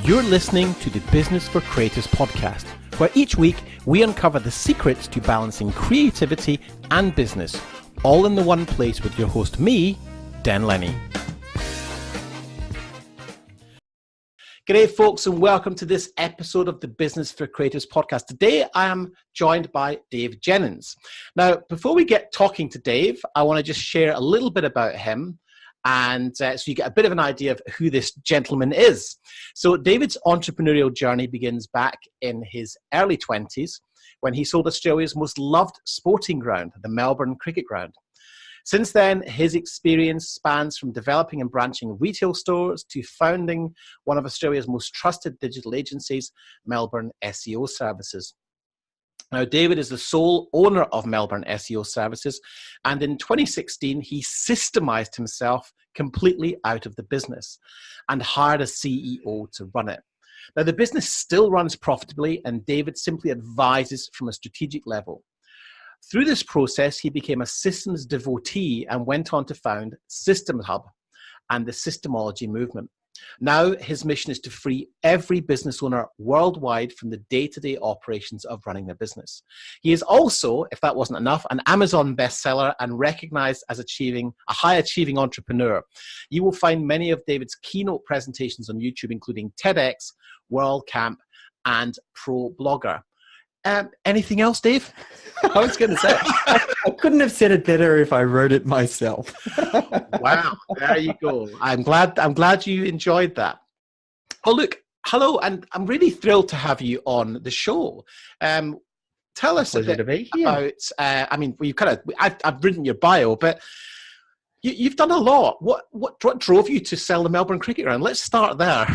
You're listening to the Business for Creators podcast, where each week we uncover the secrets to balancing creativity and business, all in the one place with your host, me, Den Lennie. G'day folks, and welcome to this episode of the Business for Creators podcast. Today I am joined by Dave Jenyns. Now, before we get talking to Dave, I want to just share a little bit about him, and so you get a bit of an idea of who this gentleman is. So David's entrepreneurial journey begins back in his early 20s when he sold Australia's most loved sporting ground, the Melbourne Cricket Ground. Since then, his experience spans from developing and branching retail stores to founding one of Australia's most trusted digital agencies, Melbourne SEO Services. Now, David is the sole owner of Melbourne SEO Services, and in 2016, he systemized himself completely out of the business and hired a CEO to run it. Now, the business still runs profitably, and David simply advises from a strategic level. Through this process, he became a systems devotee and went on to found System Hub and the Systemology movement. Now, his mission is to free every business owner worldwide from the day-to-day operations of running their business. He is also, if that wasn't enough, an Amazon bestseller and recognized as a high-achieving entrepreneur. You will find many of David's keynote presentations on YouTube, including TEDx, WorldCamp, and Pro Blogger. Anything else, Dave? I was going to say, I couldn't have said it better if I wrote it myself. Wow, there you go. I'm glad you enjoyed that. Oh, look, hello, and I'm really thrilled to have you on the show. Tell us a bit about. I've written your bio, but you've done a lot. What drove you to sell the Melbourne Cricket Ground? Let's start there.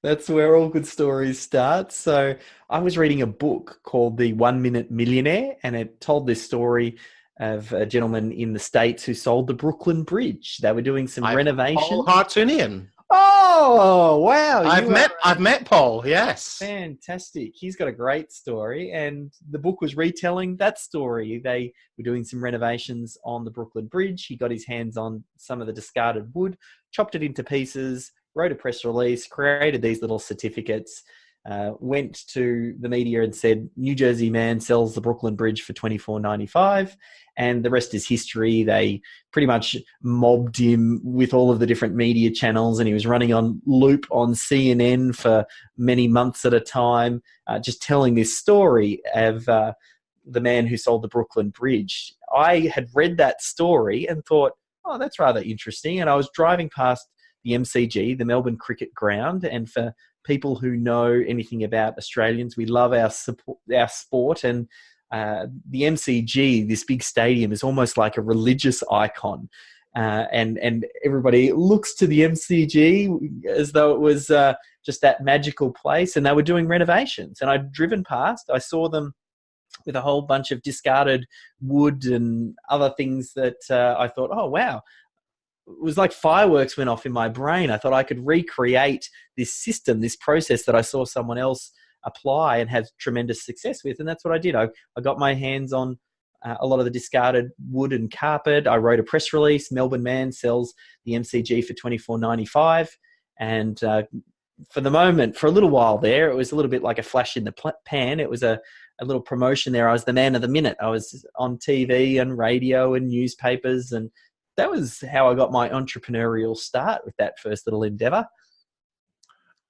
That's where all good stories start. So I was reading a book called The 1 Minute Millionaire, and it told this story of a gentleman in the States who sold the Brooklyn Bridge. They were doing some renovations. Paul Hartunian. Oh, wow. I've met Paul, yes. Fantastic. He's got a great story, and the book was retelling that story. They were doing some renovations on the Brooklyn Bridge. He got his hands on some of the discarded wood, chopped it into pieces, wrote a press release, created these little certificates, went to the media and said, New Jersey man sells the Brooklyn Bridge for $24.95, and the rest is history. They pretty much mobbed him with all of the different media channels, and he was running on loop on CNN for many months at a time, just telling this story of the man who sold the Brooklyn Bridge. I had read that story and thought, oh, that's rather interesting, and I was driving past the MCG, the Melbourne Cricket Ground. And for people who know anything about Australians, we love our sport. And the MCG, this big stadium, is almost like a religious icon. And everybody looks to the MCG as though it was just that magical place. And they were doing renovations. And I'd driven past. I saw them with a whole bunch of discarded wood and other things that I thought, oh, wow. It was like fireworks went off in my brain. I thought I could recreate this system, this process that I saw someone else apply and have tremendous success with. And that's what I did. I got my hands on a lot of the discarded wood and carpet. I wrote a press release. Melbourne man sells the MCG for $24.95. And for the moment, for a little while there, it was a little bit like a flash in the pan. It was a little promotion there. I was the man of the minute. I was on TV and radio and newspapers, and that was how I got my entrepreneurial start with that first little endeavor.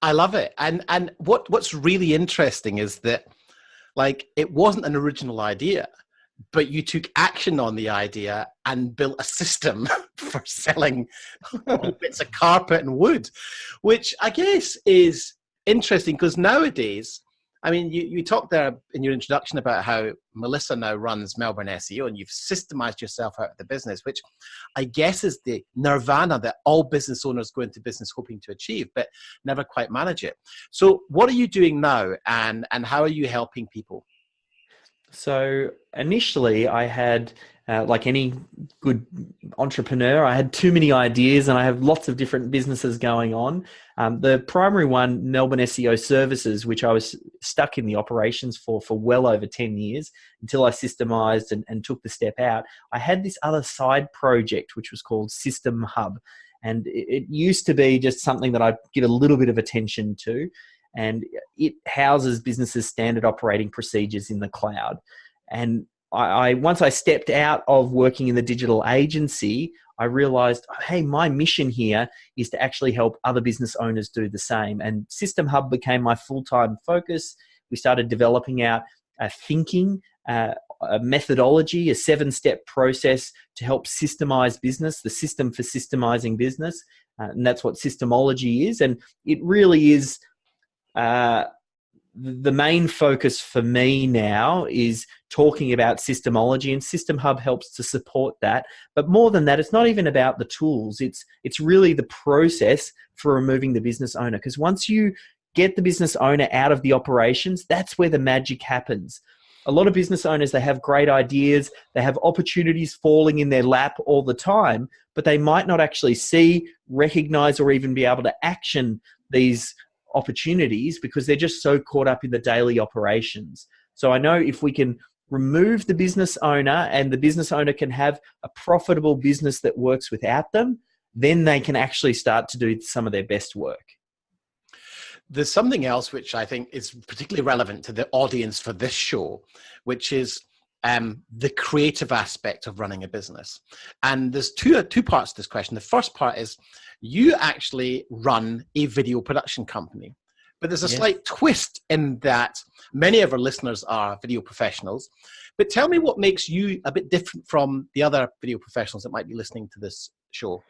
I love it. And what's really interesting is that, like, it wasn't an original idea, but you took action on the idea and built a system for selling bits of carpet and wood, which I guess is interesting because nowadays, I mean, you talked there in your introduction about how Melissa now runs Melbourne SEO, and you've systemized yourself out of the business, which I guess is the nirvana that all business owners go into business hoping to achieve, but never quite manage it. So what are you doing now, and how are you helping people? So initially I had, like any good entrepreneur, I had too many ideas and I have lots of different businesses going on. The primary one, Melbourne SEO Services, which I was stuck in the operations for well over 10 years until I systemized and took the step out. I had this other side project, which was called System Hub. And it used to be just something that I'd give a little bit of attention to. And it houses businesses' standard operating procedures in the cloud. And once I stepped out of working in the digital agency, I realized, hey, my mission here is to actually help other business owners do the same. And System Hub became my full-time focus. We started developing out a methodology, a 7-step process to help systemize business, the system for systemizing business. And that's what systemology is. And it really is the main focus for me now is talking about systemology, and System Hub helps to support that. But more than that, it's not even about the tools. It's really the process for removing the business owner. Because once you get the business owner out of the operations, that's where the magic happens. A lot of business owners, they have great ideas, they have opportunities falling in their lap all the time, but they might not actually see, recognize, or even be able to action these opportunities because they're just so caught up in the daily operations. So I know if we can remove the business owner and the business owner can have a profitable business that works without them, then they can actually start to do some of their best work. There's something else which I think is particularly relevant to the audience for this show, which is the creative aspect of running a business. And there's two parts to this question. The first part is you actually run a video production company, but there's a slight twist in that many of our listeners are video professionals. But tell me what makes you a bit different from the other video professionals that might be listening to this show.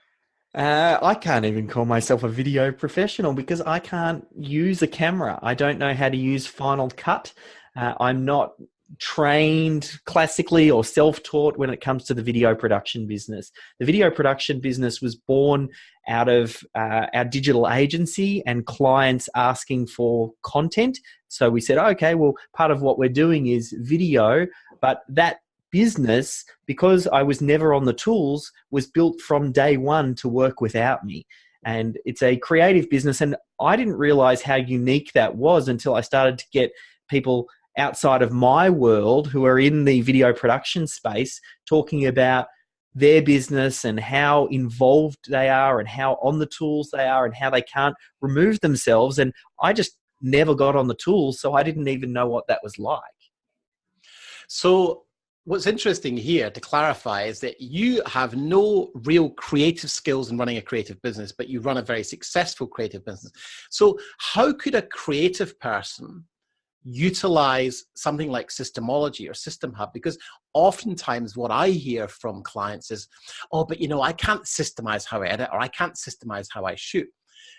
I can't even call myself a video professional because I can't use a camera. I don't know how to use Final Cut. I'm not trained classically or self-taught when it comes to the video production business. The video production business was born out of our digital agency and clients asking for content. So we said, okay, well, part of what we're doing is video, but that business, because I was never on the tools, was built from day one to work without me. And it's a creative business. And I didn't realize how unique that was until I started to get people outside of my world who are in the video production space talking about their business and how involved they are and how on the tools they are and how they can't remove themselves. And I just never got on the tools, so I didn't even know what that was like. So what's interesting here to clarify is that you have no real creative skills in running a creative business, but you run a very successful creative business. So how could a creative person utilize something like systemology or System Hub? Because oftentimes what I hear from clients is, oh, but I can't systemize how I edit, or I can't systemize how I shoot.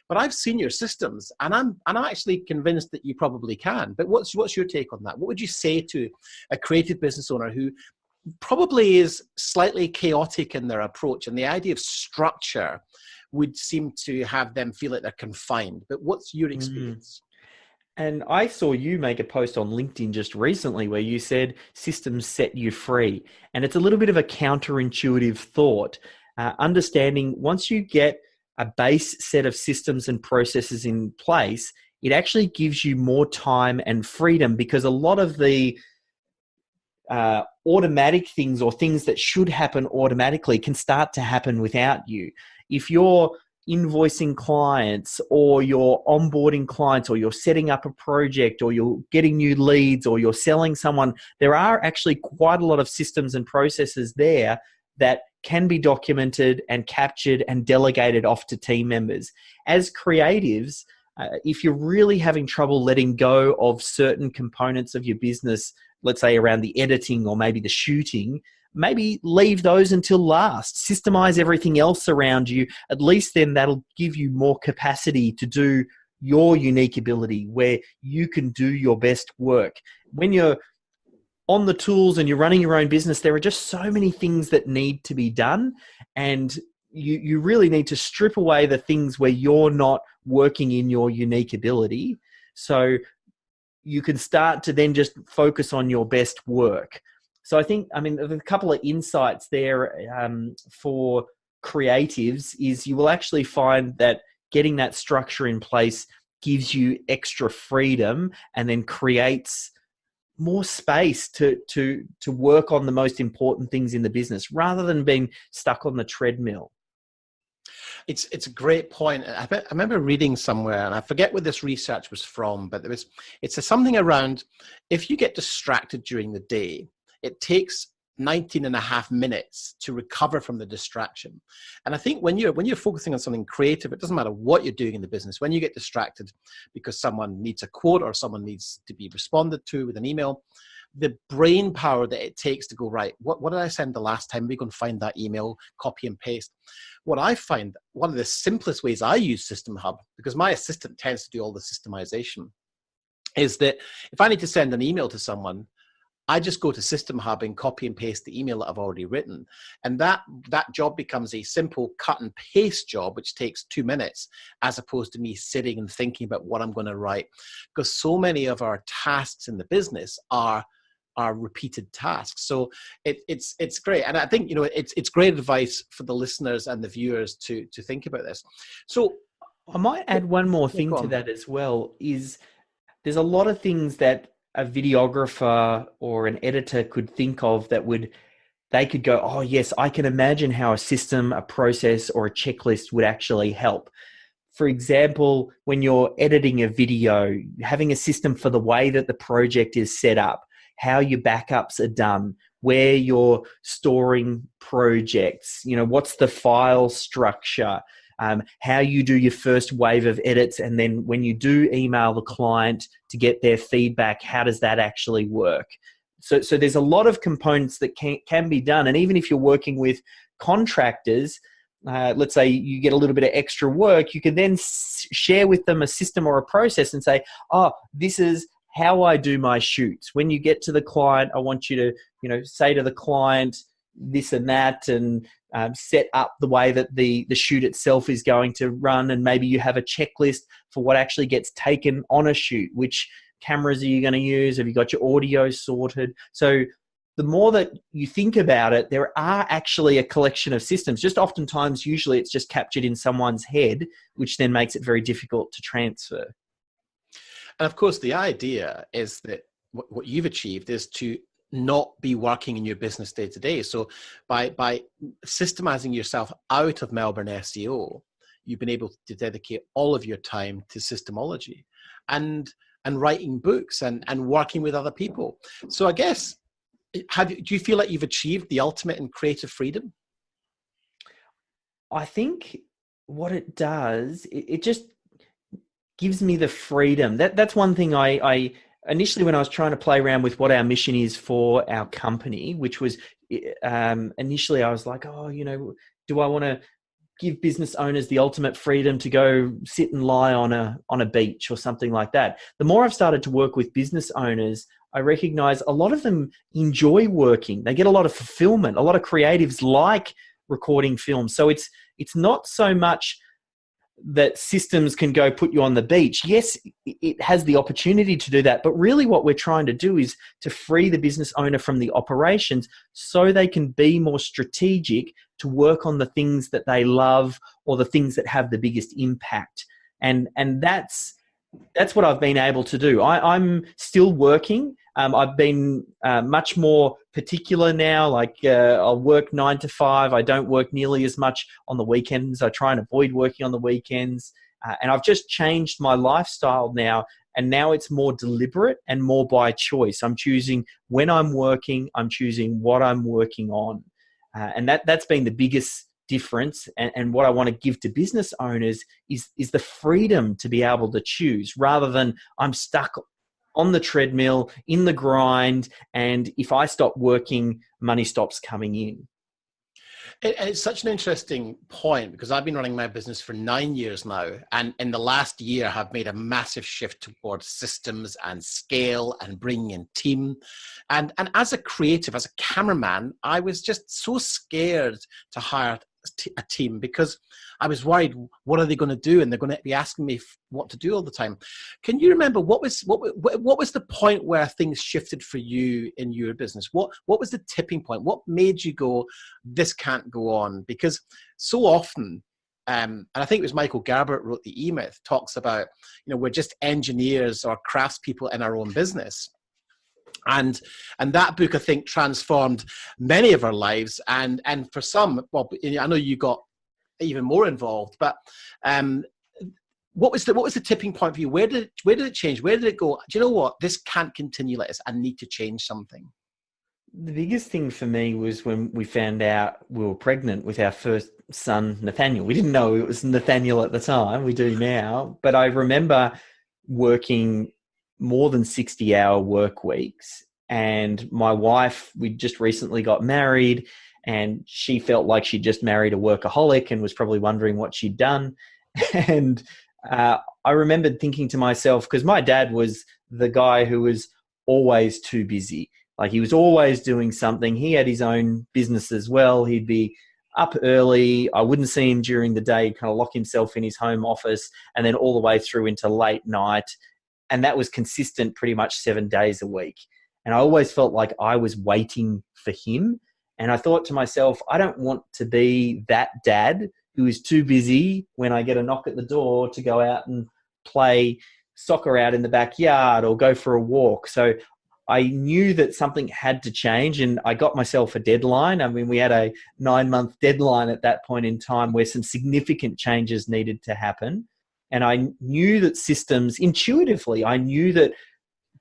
But I've seen your systems, and I'm actually convinced that you probably can. But what's your take on that? What would you say to a creative business owner who probably is slightly chaotic in their approach, and the idea of structure would seem to have them feel like they're confined? But what's your experience? And I saw you make a post on LinkedIn just recently where you said systems set you free. And it's a little bit of a counterintuitive thought. Understanding once you get a base set of systems and processes in place, it actually gives you more time and freedom, because a lot of the automatic things or things that should happen automatically can start to happen without you. If you're invoicing clients, or you're onboarding clients, or you're setting up a project, or you're getting new leads, or you're selling someone, there are actually quite a lot of systems and processes there that can be documented and captured and delegated off to team members. As creatives, if you're really having trouble letting go of certain components of your business, let's say around the editing or maybe the shooting, maybe leave those until last. Systemize everything else around you. At least then that'll give you more capacity to do your unique ability where you can do your best work. When you're on the tools and you're running your own business, there are just so many things that need to be done. And you really need to strip away the things where you're not working in your unique ability. So you can start to then just focus on your best work. So I think, there's a couple of insights there for creatives is you will actually find that getting that structure in place gives you extra freedom and then creates more space to work on the most important things in the business rather than being stuck on the treadmill. It's a great point. I remember reading somewhere, and I forget where this research was from, but it's something around, if you get distracted during the day, it takes 19 and a half minutes to recover from the distraction. And I think when you're focusing on something creative, it doesn't matter what you're doing in the business. When you get distracted because someone needs a quote or someone needs to be responded to with an email, the brain power that it takes to go, right, what did I send the last time? We're going to find that email, copy and paste. What I find, one of the simplest ways I use System Hub, because my assistant tends to do all the systemization, is that if I need to send an email to someone, I just go to System Hub and copy and paste the email that I've already written. And that job becomes a simple cut and paste job, which takes 2 minutes, as opposed to me sitting and thinking about what I'm going to write. Because so many of our tasks in the business are repeated tasks. So it's great. And I think, it's great advice for the listeners and the viewers to think about this. So I might add one more thing to that as well, is there's a lot of things that a videographer or an editor could think of that they could go, oh yes, I can imagine how a system, a process, or a checklist would actually help. For example, when you're editing a video, having a system for the way that the project is set up, how your backups are done, where you're storing projects, what's the file structure, how you do your first wave of edits, and then when you do email the client to get their feedback, how does that actually work? So there's a lot of components that can be done. And even if you're working with contractors, let's say you get a little bit of extra work, you can then share with them a system or a process and say, oh, this is how I do my shoots. When you get to the client, I want you to, say to the client this and that, and set up the way that the shoot itself is going to run. And maybe you have a checklist for what actually gets taken on a shoot. Which cameras are you going to use? Have you got your audio sorted? So the more that you think about it, there are actually a collection of systems. Just oftentimes, usually it's just captured in someone's head, which then makes it very difficult to transfer. And of course, the idea is that what you've achieved is to not be working in your business day to day. So by systemizing yourself out of Melbourne SEO, you've been able to dedicate all of your time to systemology and writing books and working with other people. So I guess, do you feel like you've achieved the ultimate in creative freedom? I think what it does, it just gives me the freedom. That's one thing I initially, when I was trying to play around with what our mission is for our company, which was initially I was like, do I want to give business owners the ultimate freedom to go sit and lie on a beach or something like that? The more I've started to work with business owners, I recognize a lot of them enjoy working. They get a lot of fulfillment. A lot of creatives like recording films. So it's not so much that systems can go put you on the beach. Yes, it has the opportunity to do that, but really what we're trying to do is to free the business owner from the operations so they can be more strategic to work on the things that they love or the things that have the biggest impact. And that's what I've been able to do. I'm still working. I've been much more particular now. Like I'll work 9 to 5. I don't work nearly as much on the weekends. I try and avoid working on the weekends. And I've just changed my lifestyle now. And now it's more deliberate and more by choice. I'm choosing when I'm working. I'm choosing what I'm working on. And that's been the biggest difference. And what I want to give to business owners is the freedom to be able to choose, rather than I'm stuck on the treadmill, in the grind, and if I stop working, money stops coming in. It's such an interesting point, because I've been running my business for 9 years now, and in the last year have made a massive shift towards systems and scale and bringing in team. And as a creative, as a cameraman, I was just so scared to hire a team, because I was worried, what are they going to do? And they're going to be asking me what to do all the time. Can you remember what was the point where things shifted for you in your business? What was the tipping point? What made you go, this can't go on? Because so often, and I think it was Michael Gerbert wrote the E-Myth, talks about, we're just engineers or craftspeople in our own business. And that book, I think, transformed many of our lives. And for some, well, I know you got even more involved. But what was the tipping point for you? Where did it change? Where did it go? Do you know what? This can't continue like this. I need to change something. The biggest thing for me was when we found out we were pregnant with our first son, Nathaniel. We didn't know it was Nathaniel at the time. We do now. But I remember working more than 60-hour work weeks. And my wife, we just recently got married, and she felt like she just married a workaholic and was probably wondering what she'd done. And I remembered thinking to myself, because my dad was the guy who was always too busy. Like, he was always doing something. He had his own business as well. He'd be up early. I wouldn't see him during the day. He'd kind of lock himself in his home office, and then all the way through into late night. And that was consistent pretty much 7 days a week. And I always felt like I was waiting for him. And I thought to myself, I don't want to be that dad who is too busy when I get a knock at the door to go out and play soccer out in the backyard or go for a walk. So I knew that something had to change, and I got myself a deadline. I mean, we had a 9-month deadline at that point in time where some significant changes needed to happen. And I knew that systems, intuitively, I knew that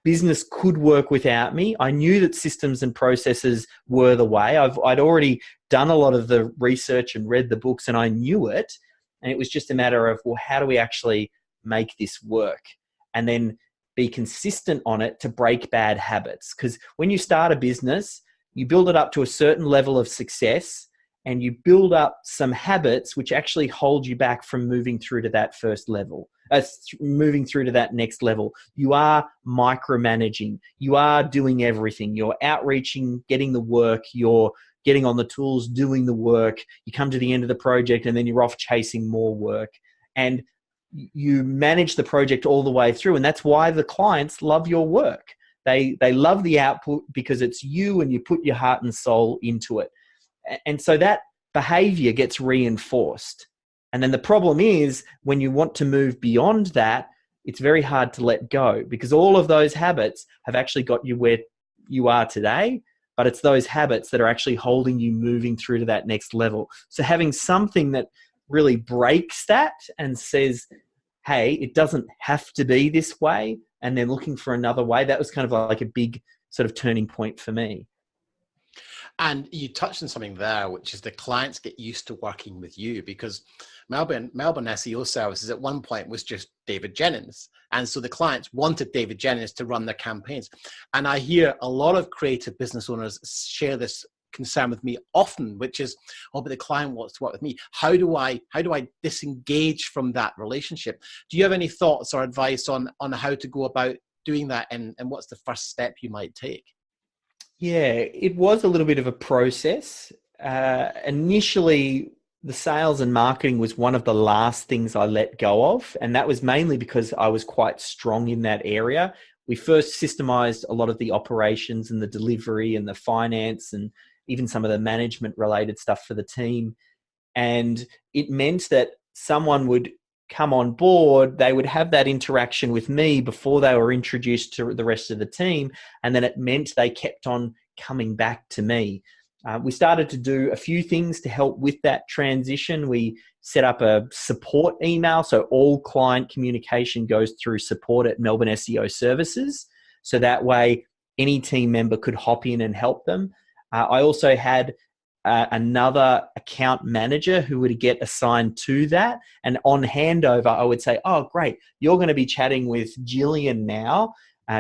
business could work without me. I knew that systems and processes were the way. I'd already done a lot of the research and read the books, and I knew it. And it was just a matter of, well, how do we actually make this work? And then be consistent on it to break bad habits. Because when you start a business, you build it up to a certain level of success, and you build up some habits which actually hold you back from moving through to that first level, moving through to that next level. You are micromanaging. You are doing everything. You're outreaching, getting the work. You're getting on the tools, doing the work. You come to the end of the project, and then you're off chasing more work. And you manage the project all the way through. And that's why the clients love your work. They love the output because it's you, and you put your heart and soul into it. And so that behavior gets reinforced. And then the problem is, when you want to move beyond that, it's very hard to let go, because all of those habits have actually got you where you are today, but it's those habits that are actually holding you moving through to that next level. So having something that really breaks that and says, hey, it doesn't have to be this way, and then looking for another way, that was kind of like a big sort of turning point for me. And you touched on something there, which is the clients get used to working with you, because Melbourne S.E.A.L.E services at one point was just David Jenyns. And so the clients wanted David Jenyns to run their campaigns. And I hear a lot of creative business owners share this concern with me often, which is, oh, but the client wants to work with me. How do I disengage from that relationship? Do you have any thoughts or advice on how to go about doing that, and what's the first step you might take? Yeah, it was a little bit of a process. Initially, the sales and marketing was one of the last things I let go of. And that was mainly because I was quite strong in that area. We first systemized a lot of the operations and the delivery and the finance and even some of the management related stuff for the team. And it meant that someone would come on board, they would have that interaction with me before they were introduced to the rest of the team. And then it meant they kept on coming back to me. We started to do a few things to help with that transition. We set up a support email. So all client communication goes through support at Melbourne SEO Services. So that way any team member could hop in and help them. I also had another account manager who would get assigned to that. And on handover, I would say, oh, great, you're going to be chatting with Jillian now.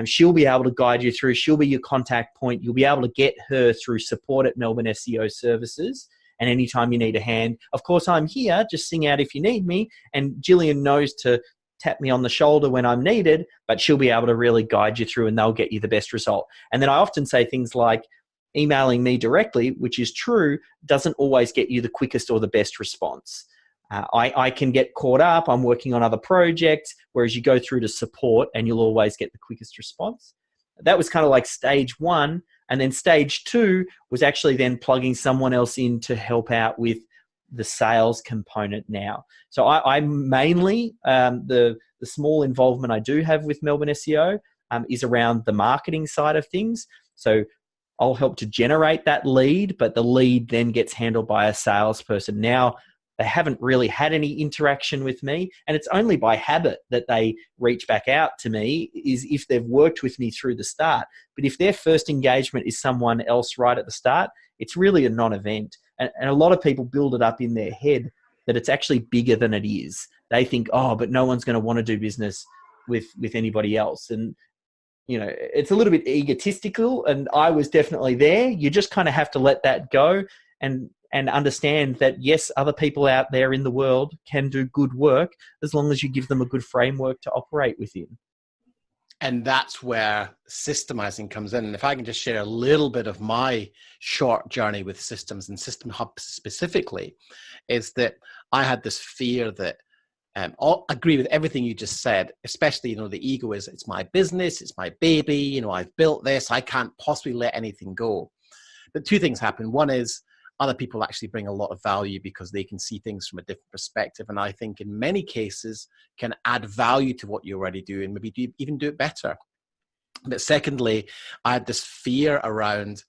She'll be able to guide you through. She'll be your contact point. You'll be able to get her through support at Melbourne SEO Services. And anytime you need a hand, of course, I'm here. Just sing out if you need me. And Jillian knows to tap me on the shoulder when I'm needed, but she'll be able to really guide you through, and they'll get you the best result. And then I often say things like, emailing me directly, which is true, doesn't always get you the quickest or the best response. I can get caught up. I'm working on other projects, whereas you go through to support and you'll always get the quickest response. That was kind of like stage one. And then stage two was actually then plugging someone else in to help out with the sales component now. So I mainly, the small involvement I do have with Melbourne SEO is around the marketing side of things. So I'll help to generate that lead, but the lead then gets handled by a salesperson. Now they haven't really had any interaction with me. And it's only by habit that they reach back out to me, is if they've worked with me through the start. But if their first engagement is someone else right at the start, it's really a non-event. And a lot of people build it up in their head that it's actually bigger than it is. They think, oh, but no one's going to want to do business with anybody else. And, you know, it's a little bit egotistical, and I was definitely there. You just kind of have to let that go and understand that, yes, other people out there in the world can do good work as long as you give them a good framework to operate within. And that's where systemizing comes in. And if I can just share a little bit of my short journey with systems and System Hub specifically, is that I had this fear that, I agree with everything you just said, especially, you know, the ego is, it's my business, it's my baby, you know, I've built this, I can't possibly let anything go. But two things happen. One is other people actually bring a lot of value because they can see things from a different perspective. And I think in many cases can add value to what you already do and maybe even do it better. But secondly, I had this fear around,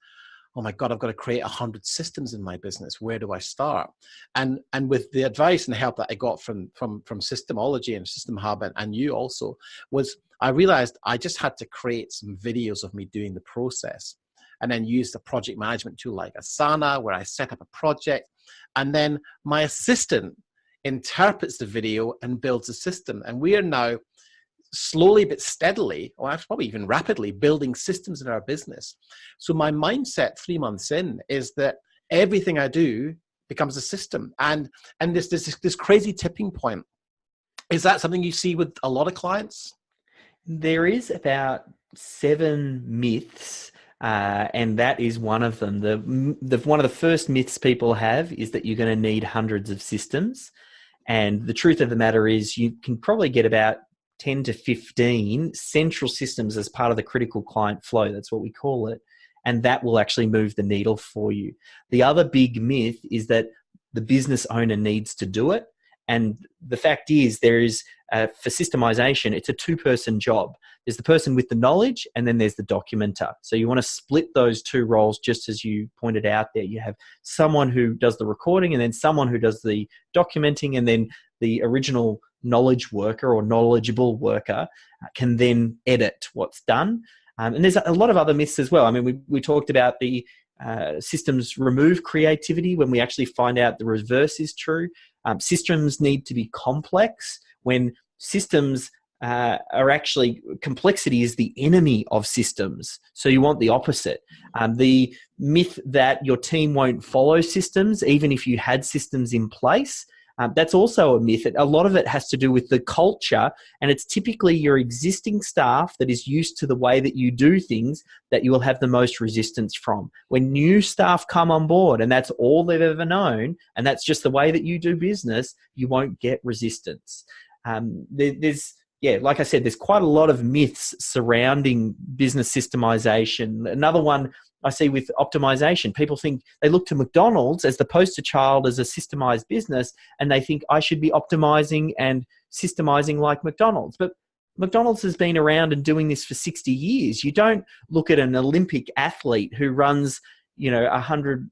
oh my God, I've got to create 100 systems in my business. Where do I start? And with the advice and help that I got from Systemology and System Hub and you also, was I realized I just had to create some videos of me doing the process, and then use the project management tool like Asana, where I set up a project, and then my assistant interprets the video and builds a system. And we are now slowly but steadily, or probably even rapidly, building systems in our business. So my mindset 3 months in is that everything I do becomes a system. And there's this crazy tipping point. Is that something you see with a lot of clients? There is about 7 myths, and that is one of them. One of the first myths people have is that you're going to need hundreds of systems. And the truth of the matter is you can probably get about 10 to 15 central systems as part of the critical client flow. That's what we call it. And that will actually move the needle for you. The other big myth is that the business owner needs to do it. And the fact is, there is, for systemization, it's a 2-person job. There's the person with the knowledge, and then there's the documenter. So you want to split those 2 roles, just as you pointed out there. You have someone who does the recording, and then someone who does the documenting, and then the original knowledge worker or knowledgeable worker can then edit what's done. And there's a lot of other myths as well. I mean, we talked about the systems remove creativity when we actually find out the reverse is true. Systems need to be complex when systems are actually, complexity is the enemy of systems. So you want the opposite. The myth that your team won't follow systems, even if you had systems in place, that's also a myth. A lot of it has to do with the culture, and it's typically your existing staff that is used to the way that you do things that you will have the most resistance from. When new staff come on board and that's all they've ever known, and that's just the way that you do business, you won't get resistance. Like I said, there's quite a lot of myths surrounding business systemization. Another one I see with optimization, people think they look to McDonald's as the poster child as a systemized business, and they think I should be optimizing and systemizing like McDonald's. But McDonald's has been around and doing this for 60 years. You don't look at an Olympic athlete who runs, 100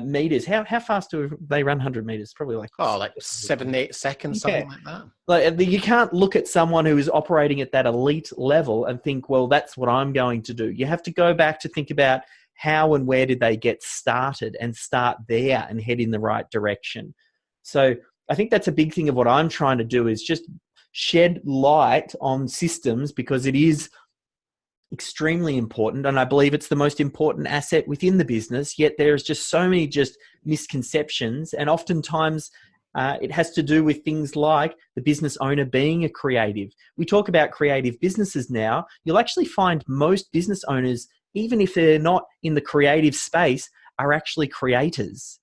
meters. How fast do they run 100 meters? Probably like 7-8 seconds, something like that. Like, you can't look at someone who is operating at that elite level and think, well, that's what I'm going to do. You have to go back to think about how and where did they get started, and start there and head in the right direction. So I think that's a big thing of what I'm trying to do, is just shed light on systems, because it is extremely important, and I believe it's the most important asset within the business. Yet there's just so many misconceptions, and oftentimes it has to do with things like the business owner being a creative. We talk about creative businesses now. You'll actually find most business owners, even if they're not in the creative space, are actually creators.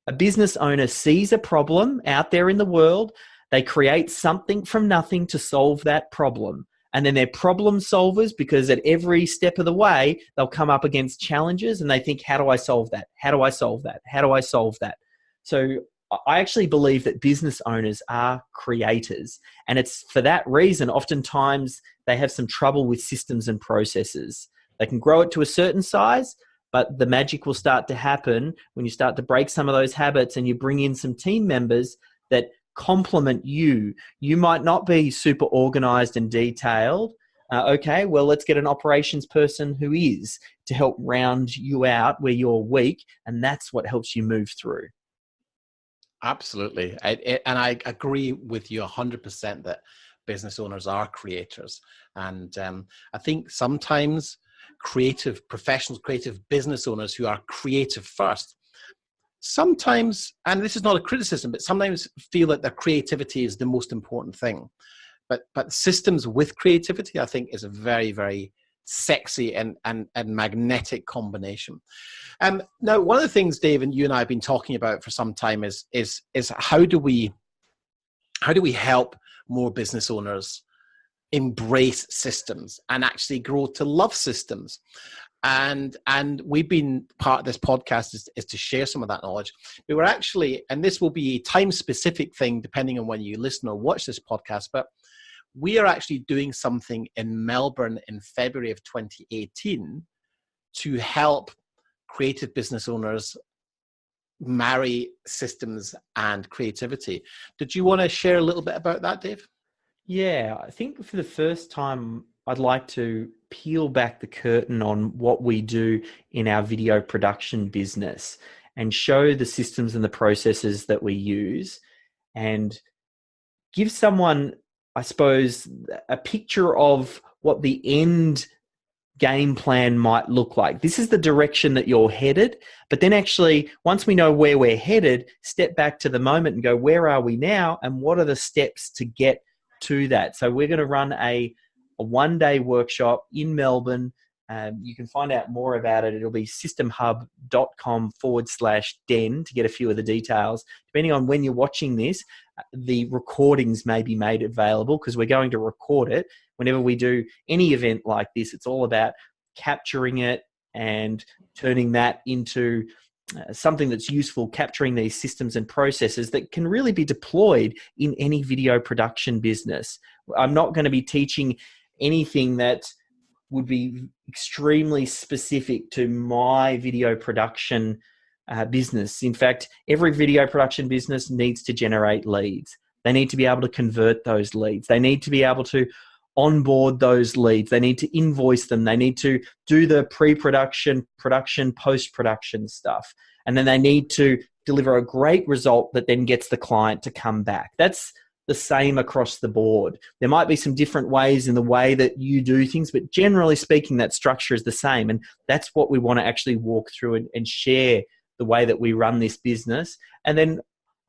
A business owner sees a problem out there in the world. They create something from nothing to solve that problem. And then they're problem solvers, because at every step of the way, they'll come up against challenges and they think, how do I solve that? How do I solve that? How do I solve that? So I actually believe that business owners are creators. And it's for that reason, oftentimes they have some trouble with systems and processes. They can grow it to a certain size, But the magic will start to happen when you start to break some of those habits and you bring in some team members that complement you. You might not be super organized and detailed. Okay, well, let's get an operations person who is, to help round you out where you're weak, and that's what helps you move through. Absolutely. And I agree with you 100% that business owners are creators. And I think sometimes creative professionals, creative business owners who are creative first, sometimes, and this is not a criticism, but sometimes feel that their creativity is the most important thing. But systems with creativity, I think, is a very, very sexy and magnetic combination. Now, one of the things, Dave, and you and I have been talking about for some time is how do we help more business owners embrace systems and actually grow to love systems? And we've been, part of this podcast is to share some of that knowledge. We were actually, and this will be a time specific thing depending on when you listen or watch this podcast, but we are actually doing something in Melbourne in February of 2018 to help creative business owners marry systems and creativity. Did you want to share a little bit about that, Dave? Yeah, I think for the first time, I'd like to peel back the curtain on what we do in our video production business and show the systems and the processes that we use, and give someone, I suppose, a picture of what the end game plan might look like. This is the direction that you're headed, but then actually, once we know where we're headed, step back to the moment and go, where are we now? And what are the steps to get to that? So we're going to run a one-day workshop in Melbourne. You can find out more about it. It'll be systemhub.com/den to get a few of the details. Depending on when you're watching this, the recordings may be made available because we're going to record it. Whenever we do any event like this, it's all about capturing it and turning that into something that's useful, capturing these systems and processes that can really be deployed in any video production business. I'm not going to be teaching anything that would be extremely specific to my video production business. In fact, every video production business needs to generate leads. They need to be able to convert those leads. They need to be able to onboard those leads. They need to invoice them. They need to do the pre-production, production, post-production stuff. And then they need to deliver a great result that then gets the client to come back. That's the same across the board. There might be some different ways in the way that you do things, but generally speaking, that structure is the same. And that's what we want to actually walk through and share the way that we run this business. And then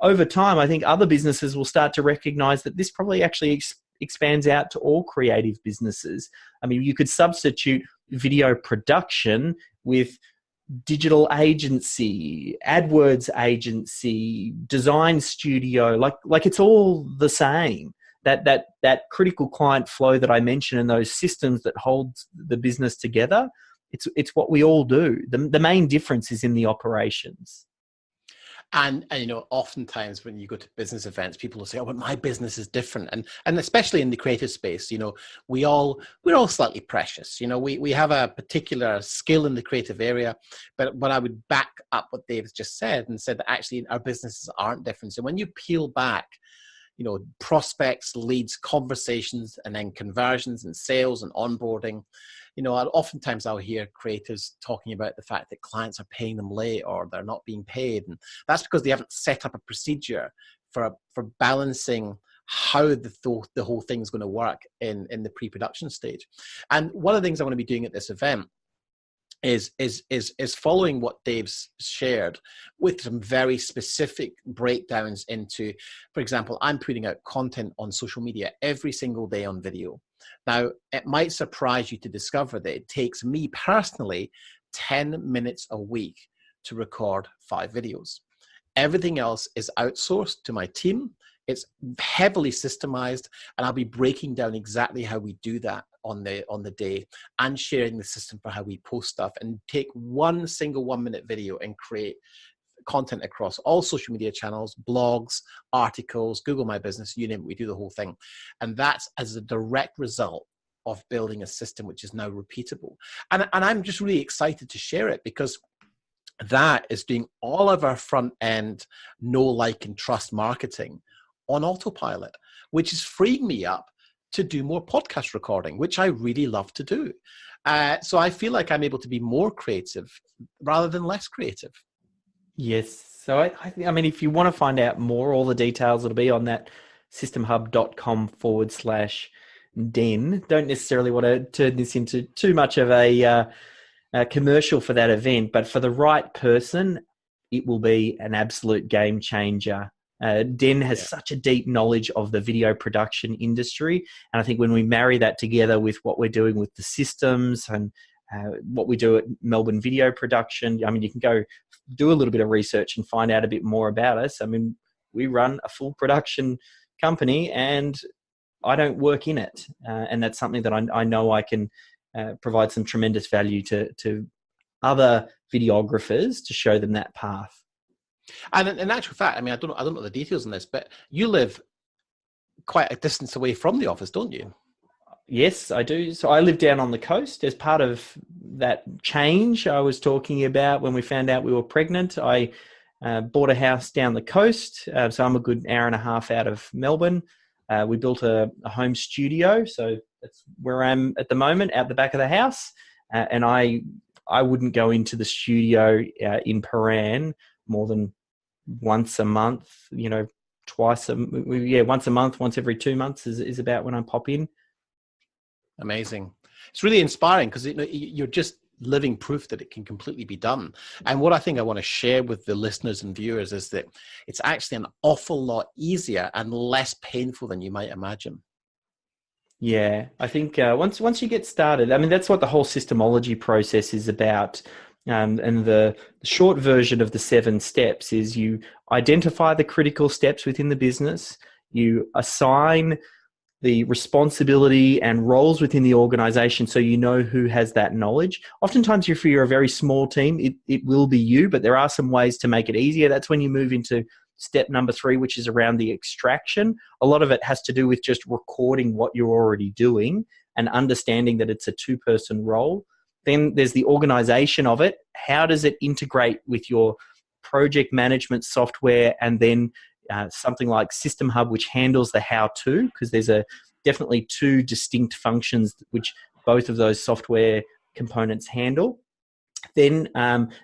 over time, I think other businesses will start to recognize that this probably actually expands out to all creative businesses. I mean, you could substitute video production with digital agency, AdWords agency, design studio, like it's all the same. That critical client flow that I mentioned and those systems that hold the business together, it's what we all do. The main difference is in the operations. And you know, oftentimes when you go to business events, people will say, "Oh, but my business is different," and especially in the creative space, you know, we're all slightly precious. You know, we have a particular skill in the creative area, but I would back up what Dave's just said and said that actually our businesses aren't different. So when you peel back, you know, prospects, leads, conversations, and then conversions and sales and onboarding. You know, oftentimes I'll hear creators talking about the fact that clients are paying them late or they're not being paid. And that's because they haven't set up a procedure for balancing how the whole thing's going to work in the pre-production stage. And one of the things I want to be doing at this event is following what Dave's shared with some very specific breakdowns into, for example, I'm putting out content on social media every single day on video. Now, it might surprise you to discover that it takes me personally 10 minutes a week to record 5 videos. Everything else is outsourced to my team. It's heavily systemized, and I'll be breaking down exactly how we do that on the day and sharing the system for how we post stuff and take one single 1-minute video and create content across all social media channels, blogs, articles, Google My Business, you name it, we do the whole thing. And that's as a direct result of building a system which is now repeatable. And I'm just really excited to share it, because that is doing all of our front end know, like, and trust marketing on autopilot, which is freeing me up to do more podcast recording, which I really love to do. So I feel like I'm able to be more creative rather than less creative. Yes. So I mean, if you want to find out more, all the details, it'll be on that systemhub.com/den. Don't necessarily want to turn this into too much of a commercial for that event, but for the right person, it will be an absolute game changer. Den has such a deep knowledge of the video production industry. And I think when we marry that together with what we're doing with the systems and what we do at Melbourne Video Production, I mean, you can go do a little bit of research and find out a bit more about us. I mean, we run a full production company and I don't work in it. And that's something that I know I can provide some tremendous value to other videographers to show them that path. And in actual fact, I mean, I don't know the details on this, but you live quite a distance away from the office, don't you? Yes, I do. So I live down on the coast. As part of that change I was talking about when we found out we were pregnant, I bought a house down the coast. So I'm a good hour and a half out of Melbourne. We built a home studio. So that's where I'm at the moment, out the back of the house. And I wouldn't go into the studio in Paran more than once a month, once a month, once every 2 months is about when I pop in. Amazing. It's really inspiring, because you're just living proof that it can completely be done. And what I think I want to share with the listeners and viewers is that it's actually an awful lot easier and less painful than you might imagine. Yeah, I think once you get started, I mean, that's what the whole systemology process is about. And the short version of the 7 steps is you identify the critical steps within the business, you assign the responsibility and roles within the organization so you know who has that knowledge. Oftentimes, if you're a very small team, it will be you, but there are some ways to make it easier. That's when you move into step number 3, which is around the extraction. A lot of it has to do with just recording what you're already doing and understanding that it's a 2-person role. Then there's the organization of it. How does it integrate with your project management software? And then something like System Hub, which handles the how-to, because there's definitely 2 distinct functions which both of those software components handle. Then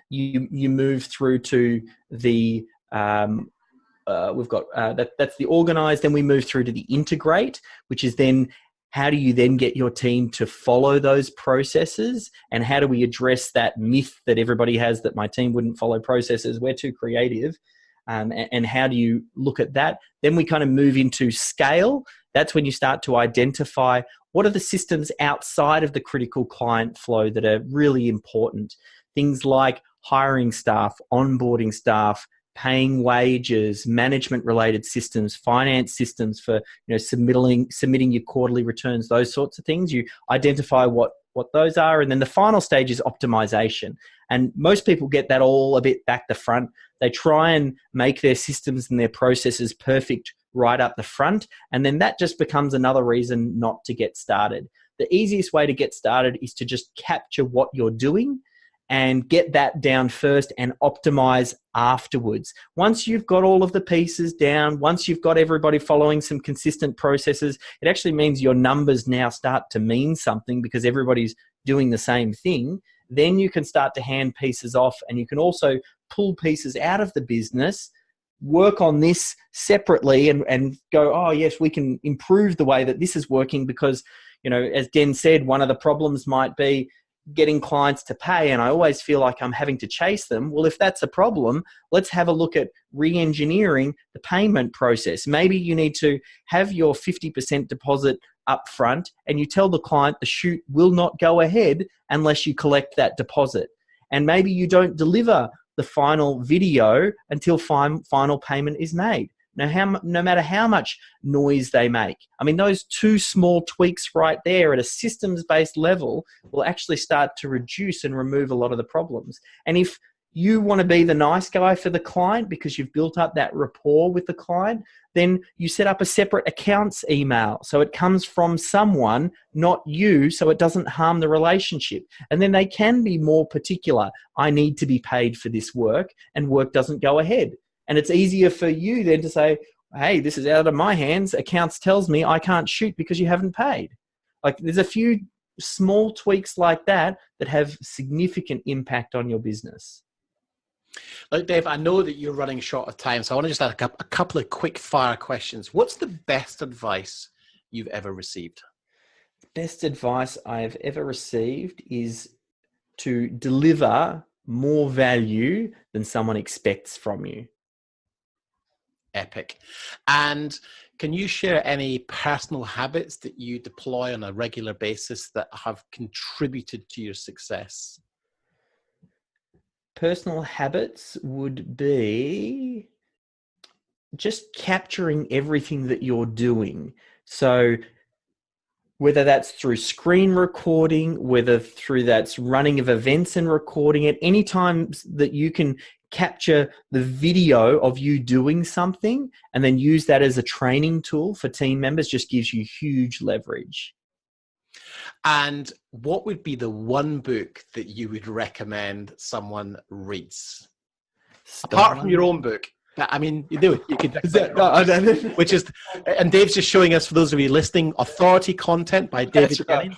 you move through to the we've got that's the organize. Then we move through to the integrate, which is then how do you then get your team to follow those processes? And how do we address that myth that everybody has that my team wouldn't follow processes? We're too creative. And how do you look at that? Then we kind of move into scale. That's when you start to identify what are the systems outside of the critical client flow that are really important. Things like hiring staff, onboarding staff, paying wages, management-related systems, finance systems for submitting your quarterly returns, those sorts of things. You identify what those are, and then the final stage is optimization. And most people get that all a bit back the front. They try and make their systems and their processes perfect right up the front, and then that just becomes another reason not to get started. The easiest way to get started is to just capture what you're doing and get that down first and optimize afterwards. Once you've got all of the pieces down, once you've got everybody following some consistent processes, it actually means your numbers now start to mean something because everybody's doing the same thing. Then you can start to hand pieces off, and you can also pull pieces out of the business, work on this separately and go, oh yes, we can improve the way that this is working because, as Den said, one of the problems might be getting clients to pay, and I always feel like I'm having to chase them. Well, if that's a problem, let's have a look at re-engineering the payment process. Maybe you need to have your 50% deposit up front, and you tell the client the shoot will not go ahead unless you collect that deposit. And maybe you don't deliver the final video until final payment is made. Now, no matter how much noise they make, I mean, those 2 small tweaks right there at a systems-based level will actually start to reduce and remove a lot of the problems. And if you want to be the nice guy for the client because you've built up that rapport with the client, then you set up a separate accounts email. So it comes from someone, not you, so it doesn't harm the relationship. And then they can be more particular. I need to be paid for this work, and work doesn't go ahead. And it's easier for you then to say, hey, this is out of my hands. Accounts tells me I can't shoot because you haven't paid. Like, there's a few small tweaks like that that have significant impact on your business. Look, Dave, I know that you're running short of time, so I want to just ask a couple of quick fire questions. What's the best advice you've ever received? Best advice I've ever received is to deliver more value than someone expects from you. Epic. And can you share any personal habits that you deploy on a regular basis that have contributed to your success? Personal habits would be just capturing everything that you're doing. So whether that's through screen recording, whether through that's running of events and recording it, any time that you can capture the video of you doing something and then use that as a training tool for team members just gives you huge leverage. And what would be the one book that you would recommend someone reads? Apart from your own book. I mean, you do it. You could, which is, and Dave's just showing us, for those of you listening, Authority Content by David Jenyns,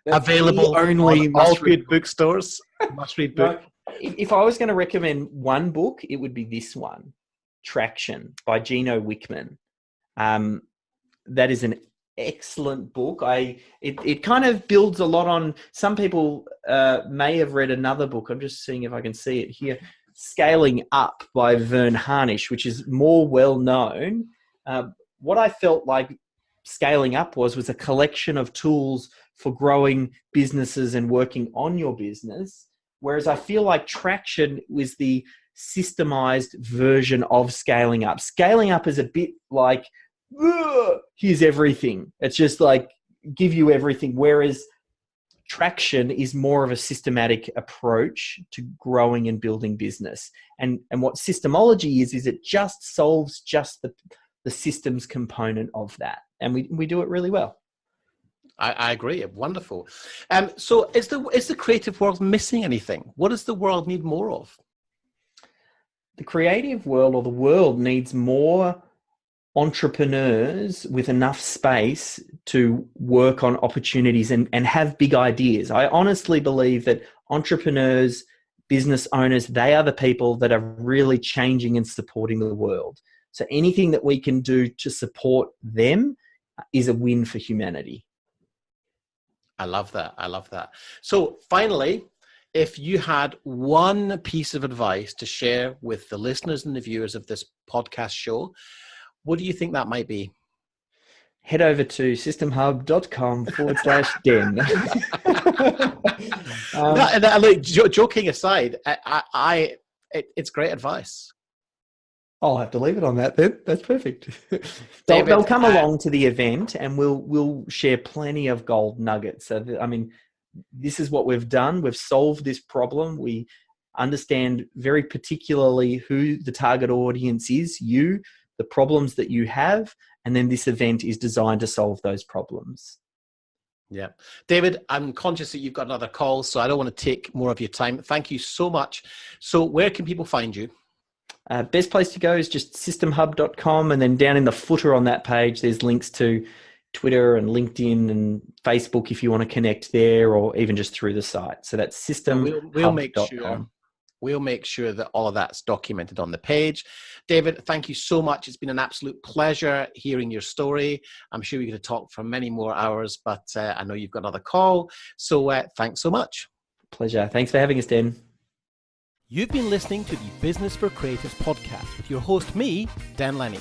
available only on all good bookstores. Must-read book. No, if I was going to recommend one book, it would be this one, Traction by Gino Wickman. That is an excellent book. It kind of builds a lot on, some people may have read another book. I'm just seeing if I can see it here. Scaling Up by Vern Harnish, which is more well known. What I felt like Scaling Up was a collection of tools for growing businesses and working on your business. Whereas I feel like Traction was the systemized version of Scaling Up. Scaling Up is a bit like, here's everything. It's just like, give you everything. Whereas Traction is more of a systematic approach to growing and building business. And what systemology is it just solves just the systems component of that. And we do it really well. I agree. Wonderful. So is the creative world missing anything? What does the world need more of? The creative world, or the world, needs more entrepreneurs with enough space to work on opportunities and have big ideas. I honestly believe that entrepreneurs, business owners, they are the people that are really changing and supporting the world. So anything that we can do to support them is a win for humanity. I love that. I love that. So finally, if you had one piece of advice to share with the listeners and the viewers of this podcast show, what do you think that might be? Head over to systemhub.com/den. Joking aside, it's great advice. I'll have to leave it on that then. That's perfect. They'll come along to the event and we'll share plenty of gold nuggets. So, this is what we've done. We've solved this problem. We understand very particularly who the target audience is, you, the problems that you have, and then this event is designed to solve those problems. Yeah. David, I'm conscious that you've got another call, so I don't want to take more of your time. Thank you so much. So where can people find you? Best place to go is just systemhub.com, and then down in the footer on that page, there's links to Twitter and LinkedIn and Facebook if you want to connect there, or even just through the site. So that's systemhub.com. We'll make sure that all of that's documented on the page. David, thank you so much. It's been an absolute pleasure hearing your story. I'm sure we're going to talk for many more hours, but I know you've got another call. So thanks so much. Pleasure. Thanks for having us, Den. You've been listening to the Business for Creatives podcast with your host, me, Den Lennie.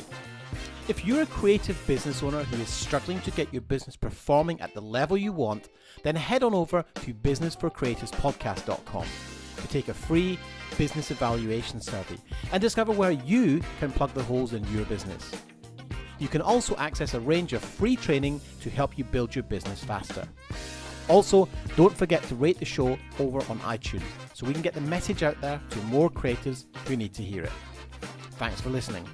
If you're a creative business owner who is struggling to get your business performing at the level you want, then head on over to businessforcreativespodcast.com to take a free business evaluation survey and discover where you can plug the holes in your business. You can also access a range of free training to help you build your business faster. Also, don't forget to rate the show over on iTunes so we can get the message out there to more creators who need to hear it. Thanks for listening.